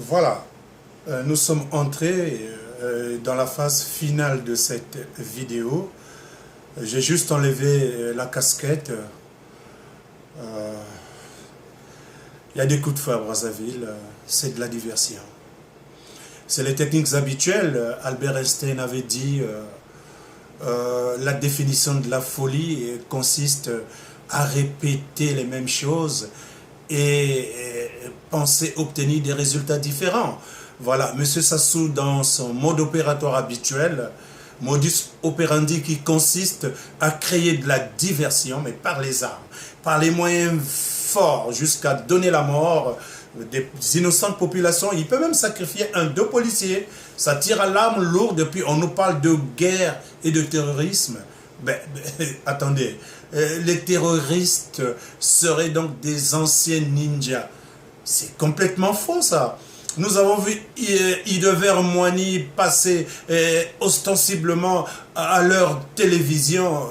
Voilà, nous sommes entrés dans la phase finale de cette vidéo. J'ai juste enlevé la casquette. Il y a des coups de feu à Brazzaville, c'est de la diversion. C'est les techniques habituelles. Albert Einstein avait dit la définition de la folie consiste à répéter les mêmes choses et penser obtenir des résultats différents. Voilà, M. Sassou, dans son mode opératoire habituel, modus operandi qui consiste à créer de la diversion, mais par les armes, par les moyens forts, jusqu'à donner la mort des innocentes populations. Il peut même sacrifier deux policiers. Ça tire à l'arme lourde, puis on nous parle de guerre et de terrorisme. Attendez, les terroristes seraient donc des anciens ninjas. C'est complètement faux, ça. Nous avons vu Idever Moigny passer ostensiblement à leur télévision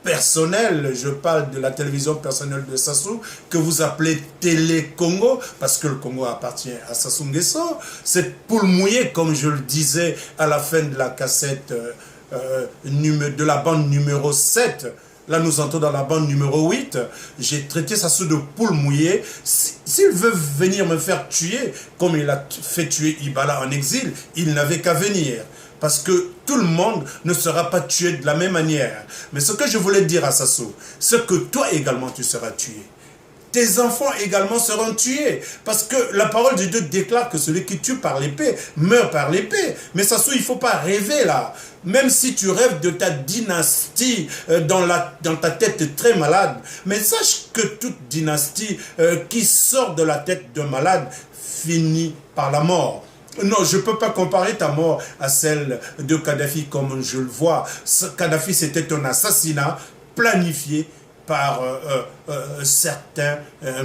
personnelle. Je parle de la télévision personnelle de Sassou, que vous appelez Télé Congo, parce que le Congo appartient à Sassou Nguesso. Cette poule mouillée, comme je le disais à la fin de la cassette de la bande numéro 7, là, nous entrons dans la bande numéro 8. J'ai traité Sassou de poule mouillée. S'il veut venir me faire tuer, comme il a fait tuer Ibala en exil, il n'avait qu'à venir. Parce que tout le monde ne sera pas tué de la même manière. Mais ce que je voulais dire à Sassou, c'est que toi également tu seras tué. Tes enfants également seront tués. Parce que la parole de Dieu déclare que celui qui tue par l'épée meurt par l'épée. Mais Sassou, il ne faut pas rêver là. Même si tu rêves de ta dynastie dans ta tête très malade, mais sache que toute dynastie qui sort de la tête d'un malade finit par la mort. Non, je ne peux pas comparer ta mort à celle de Kadhafi comme je le vois. Kadhafi, c'était un assassinat planifié par certains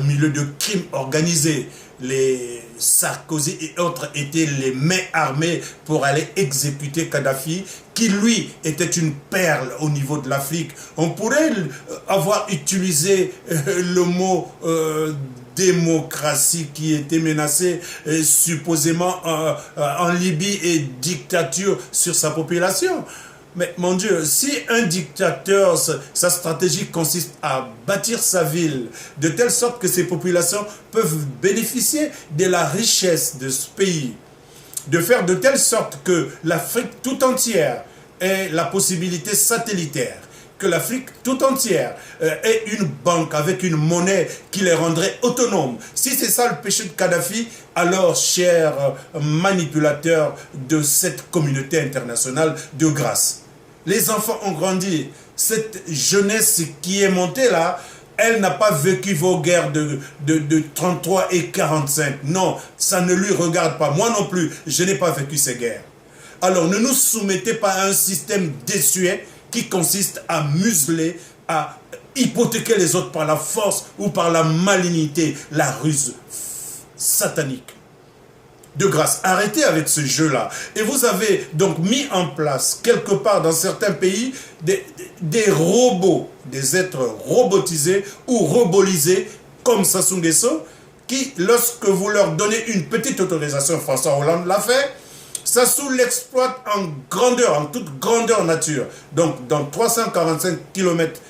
milieux de crimes organisés. Les Sarkozy et autres étaient les mains armées pour aller exécuter Kadhafi, qui lui était une perle au niveau de l'Afrique. On pourrait avoir utilisé le mot démocratie qui était menacée supposément en Libye et dictature sur sa population. Mais mon Dieu, si un dictateur, sa stratégie consiste à bâtir sa ville de telle sorte que ses populations peuvent bénéficier de la richesse de ce pays, de faire de telle sorte que l'Afrique tout entière ait la possibilité satellitaire, que l'Afrique tout entière ait une banque avec une monnaie qui les rendrait autonomes. Si c'est ça le péché de Kadhafi, alors, chers manipulateurs de cette communauté internationale, de grâce. Les enfants ont grandi. Cette jeunesse qui est montée là, elle n'a pas vécu vos guerres de 33 et 45. Non, ça ne lui regarde pas. Moi non plus, je n'ai pas vécu ces guerres. Alors, ne nous soumettez pas à un système désuet qui consiste à museler, à hypothéquer les autres par la force ou par la malignité, la ruse satanique. De grâce, arrêtez avec ce jeu-là. Et vous avez donc mis en place, quelque part dans certains pays, des robots, des êtres robotisés ou robolisés, comme Sassou Nguesso, qui, lorsque vous leur donnez une petite autorisation, François Hollande l'a fait, Sassou l'exploite en grandeur, en toute grandeur nature. Donc, dans 345 km,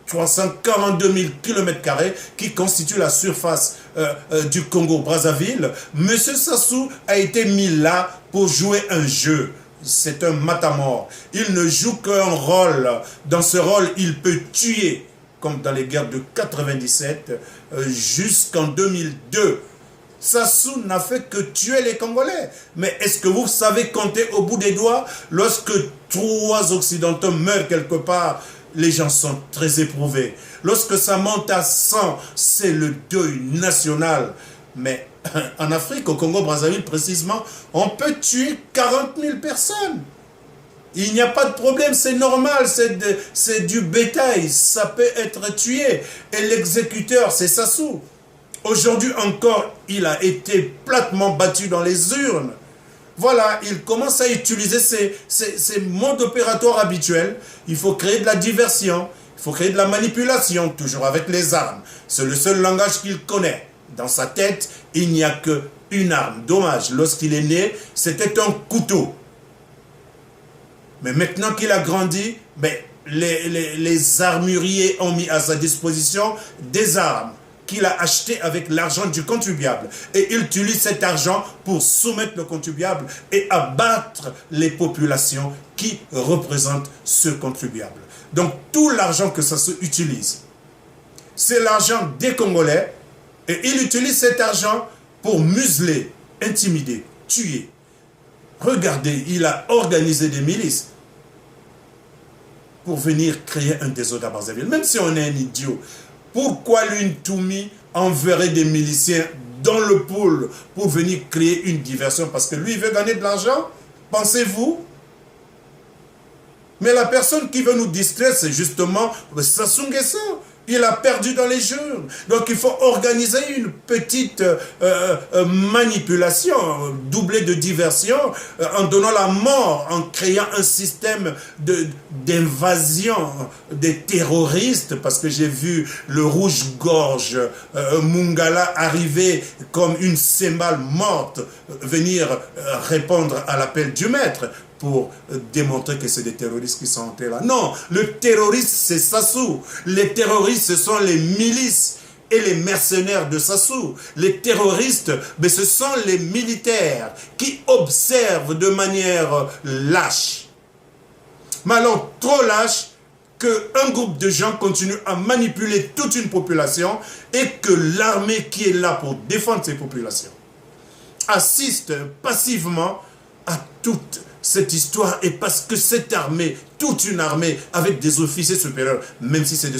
342 000 km² qui constituent la surface du Congo-Brazzaville, M. Sassou a été mis là pour jouer un jeu. C'est un matamor. Il ne joue qu'un rôle. Dans ce rôle, il peut tuer, comme dans les guerres de 97 jusqu'en 2002. Sassou n'a fait que tuer les Congolais. Mais est-ce que vous savez compter au bout des doigts? Lorsque 3 Occidentaux meurent quelque part, les gens sont très éprouvés. Lorsque ça monte à 100, c'est le deuil national. Mais en Afrique, au Congo-Brazzaville précisément, on peut tuer 40 000 personnes. Il n'y a pas de problème, c'est normal, c'est du bétail, ça peut être tué. Et l'exécuteur, c'est Sassou. Aujourd'hui encore, il a été platement battu dans les urnes. Voilà, il commence à utiliser ces modes opératoires habituels. Il faut créer de la diversion, il faut créer de la manipulation, toujours avec les armes. C'est le seul langage qu'il connaît. Dans sa tête, il n'y a que une arme. Dommage, lorsqu'il est né, c'était un couteau. Mais maintenant qu'il a grandi, ben, les armuriers ont mis à sa disposition des armes qu'il a achetées avec l'argent du contribuable. Et il utilise cet argent pour soumettre le contribuable et abattre les populations qui représentent ce contribuable. Donc tout l'argent que ça se utilise, c'est l'argent des Congolais, et il utilise cet argent pour museler, intimider, tuer. Regardez, il a organisé des milices pour venir créer un désordre à Brazzaville. Même si on est un idiot, pourquoi l'Untoumi enverrait des miliciens dans le pôle pour venir créer une diversion? Parce que lui, il veut gagner de l'argent, pensez-vous? Mais la personne qui veut nous distraire, c'est justement Sassou Nguesso. Il a perdu dans les jeux. Donc il faut organiser une petite manipulation, doublée de diversion, en donnant la mort, en créant un système d'invasion des terroristes, parce que j'ai vu le rouge-gorge Mungala arriver comme une cymbale morte, venir répondre à l'appel du maître, pour démontrer que c'est des terroristes qui sont entrés là. Non, le terroriste, c'est Sassou. Les terroristes, ce sont les milices et les mercenaires de Sassou. Les terroristes, mais ce sont les militaires qui observent de manière lâche. Mais alors, trop lâche, qu'un groupe de gens continue à manipuler toute une population et que l'armée qui est là pour défendre ces populations assiste passivement à toute cette histoire, et parce que cette armée, toute une armée avec des officiers supérieurs, même si c'est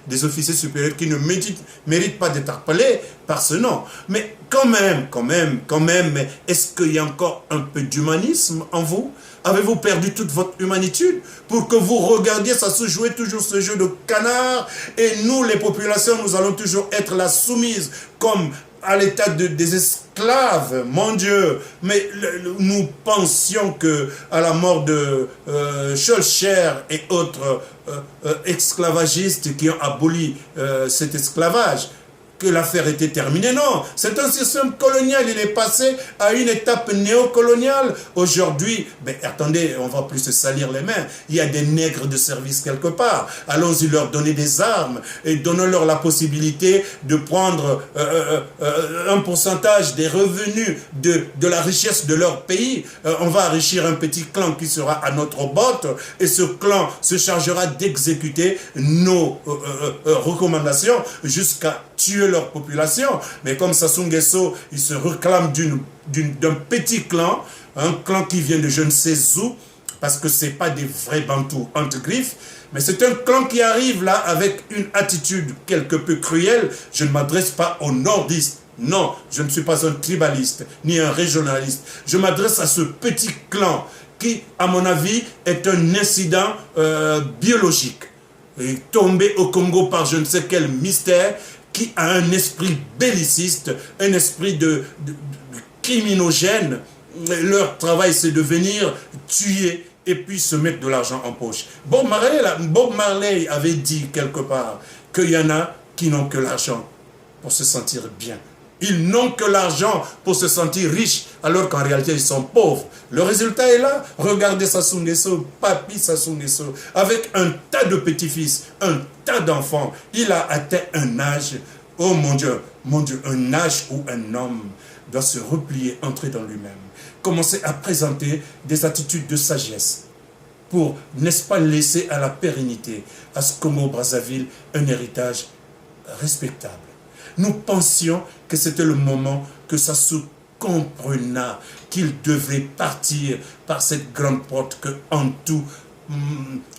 des officiers supérieurs qui ne méritent pas d'être appelés par ce nom, mais quand même, est-ce qu'il y a encore un peu d'humanisme en vous? Avez-vous perdu toute votre humanitude pour que vous regardiez ça se jouer toujours ce jeu de canard, et nous les populations, nous allons toujours être la soumise comme à l'état des esclaves, mon Dieu. Mais nous pensions que à la mort de Schœlcher et autres esclavagistes qui ont aboli cet esclavage, que l'affaire était terminée. Non, c'est un système colonial, il est passé à une étape néocoloniale. Aujourd'hui, ben attendez, on va plus se salir les mains. Il y a des nègres de service quelque part. Allons-y leur donner des armes et donnons-leur la possibilité de prendre un pourcentage des revenus de la richesse de leur pays. On va enrichir un petit clan qui sera à notre botte, et ce clan se chargera d'exécuter nos recommandations jusqu'à tuer leur population. Mais comme Sassou Nguesso, il se réclame d'un petit clan, un clan qui vient de je ne sais où, parce que ce n'est pas des vrais Bantous entre griffes, mais c'est un clan qui arrive là avec une attitude quelque peu cruelle. Je ne m'adresse pas aux nordistes. Non, je ne suis pas un tribaliste, ni un régionaliste. Je m'adresse à ce petit clan qui, à mon avis, est un incident biologique. Il est tombé au Congo par je ne sais quel mystère, qui a un esprit belliciste, un esprit de criminogène. Leur travail, c'est de venir tuer et puis se mettre de l'argent en poche. Bob Marley avait dit quelque part qu'il y en a qui n'ont que l'argent pour se sentir bien. Ils n'ont que l'argent pour se sentir riches, alors qu'en réalité, ils sont pauvres. Le résultat est là. Regardez Sassou Nguesso, Papi Sassou Nguesso, avec un tas de petits-fils, un tas d'enfants. Il a atteint un âge, oh mon Dieu, un âge où un homme doit se replier, entrer dans lui-même, commencer à présenter des attitudes de sagesse pour, n'est-ce pas, laisser à la pérennité, à ce Congo-Brazzaville, un héritage respectable. Nous pensions que c'était le moment que Sassou comprena qu'il devait partir par cette grande porte que Antou,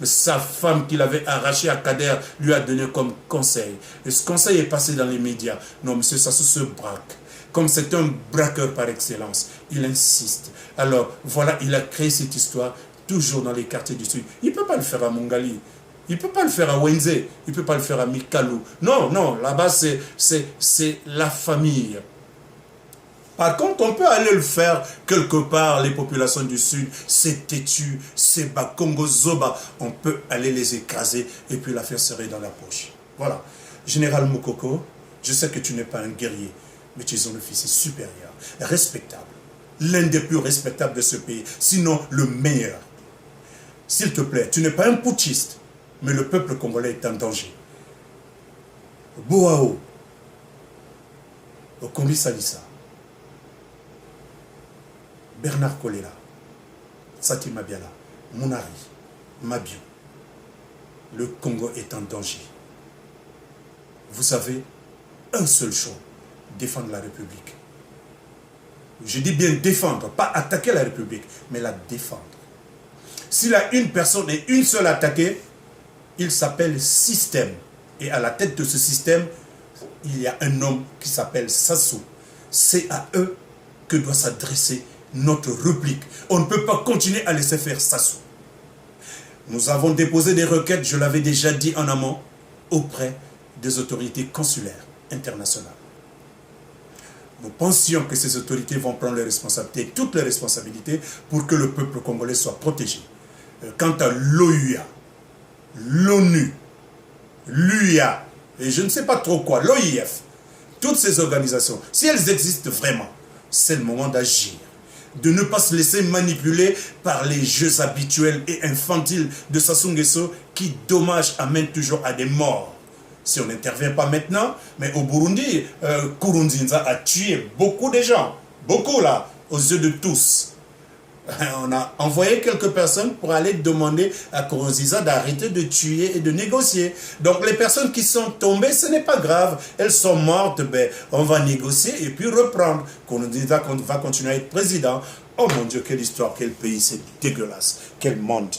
sa femme qu'il avait arrachée à Kader, lui a donné comme conseil. Et ce conseil est passé dans les médias. Non, M. Sassou se braque. Comme c'est un braqueur par excellence, il insiste. Alors, voilà, il a créé cette histoire toujours dans les quartiers du Sud. Il ne peut pas le faire à Mongali. Il ne peut pas le faire à Wenze, il ne peut pas le faire à Mikalou. Non, non, là-bas, c'est la famille. Par contre, on peut aller le faire quelque part, les populations du Sud, c'est têtu, c'est Bakongo Zoba. On peut aller les écraser et puis l'affaire serait dans la poche. Voilà. Général Moukoko, je sais que tu n'es pas un guerrier, mais tu es un officier supérieur, respectable, l'un des plus respectables de ce pays, sinon le meilleur. S'il te plaît, tu n'es pas un putschiste, mais le peuple congolais est en danger. Boao, Okombi Salissa, Bernard Kolela, Sati Mabiala, Mounari, Mabio, le Congo est en danger. Vous savez, un seul choix, défendre la République. Je dis bien défendre, pas attaquer la République, mais la défendre. S'il y a une personne et une seule attaquée, il s'appelle système. Et à la tête de ce système, il y a un homme qui s'appelle Sassou. C'est à eux que doit s'adresser notre réplique. On ne peut pas continuer à laisser faire Sassou. Nous avons déposé des requêtes, je l'avais déjà dit en amont, auprès des autorités consulaires internationales. Nous pensions que ces autorités vont prendre les responsabilités, toutes les responsabilités, pour que le peuple congolais soit protégé. Quant à l'OUA, l'ONU, l'UIA, et je ne sais pas trop quoi, l'OIF, toutes ces organisations, si elles existent vraiment, c'est le moment d'agir. De ne pas se laisser manipuler par les jeux habituels et infantiles de Sassou Nguesso qui, dommage, amènent toujours à des morts. Si on n'intervient pas maintenant, mais au Burundi, Nkurunziza a tué beaucoup de gens, beaucoup là, aux yeux de tous. On a envoyé quelques personnes pour aller demander à Nkurunziza d'arrêter de tuer et de négocier. Donc les personnes qui sont tombées, ce n'est pas grave. Elles sont mortes, ben, on va négocier et puis reprendre. Nkurunziza va continuer à être président. Oh mon Dieu, quelle histoire, quel pays, c'est dégueulasse. Quel monde.